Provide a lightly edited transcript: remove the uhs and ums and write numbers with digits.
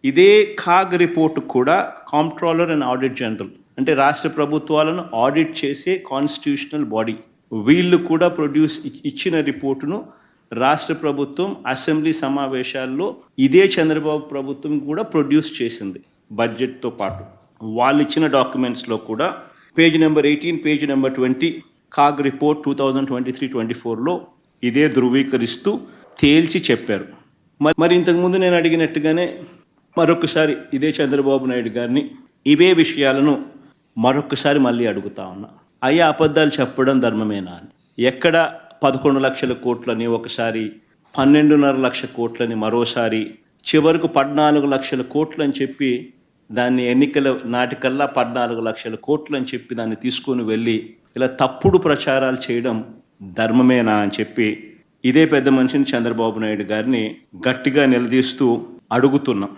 ఇదే CAG report కూడా comptroller and audit general అంటే రాష్ట్ర ప్రభుత్వాలను ఆడిట్ చేసే కాన్స్టిట్యూషనల్ బాడీ వీళ్ళు కూడా ఇచ్చిన రిపోర్టును రాష్ట్ర ప్రభుత్వం అసెంబ్లీ సమావేశాల్లో ఇదే చంద్రబాబు ప్రభుత్వం కూడా ప్రొడ్యూస్ చేసింది బడ్జెట్తో పాటు. వాళ్ళు ఇచ్చిన డాక్యుమెంట్స్లో కూడా page number 18, page number 20 CAG report 2023-24లో ఇదే ధృవీకరిస్తూ తేల్చి చెప్పారు. మరి ఇంతకుముందు నేను అడిగినట్టుగానే మరొకసారి ఇదే చంద్రబాబు నాయుడు గారిని ఇవే విషయాలను మరొకసారి మళ్ళీ అడుగుతా ఉన్నా. అయ్యా, అబద్ధాలు చెప్పడం ధర్మమేనా అని. ఎక్కడ 11 లక్షల కోట్లని ఒకసారి, 12.5 లక్షల కోట్లని మరోసారి, చివరకు 14 లక్షల కోట్లు అని చెప్పి దాన్ని ఎన్నికల నాటికల్లా 14 లక్షల కోట్లు అని చెప్పి దాన్ని తీసుకొని వెళ్ళి ఇలా తప్పుడు ప్రచారాలు చేయడం ధర్మమేనా అని చెప్పి ఇదే పెద్ద మనిషిని చంద్రబాబు నాయుడు గారిని గట్టిగా నిలదీస్తూ అడుగుతున్నాం.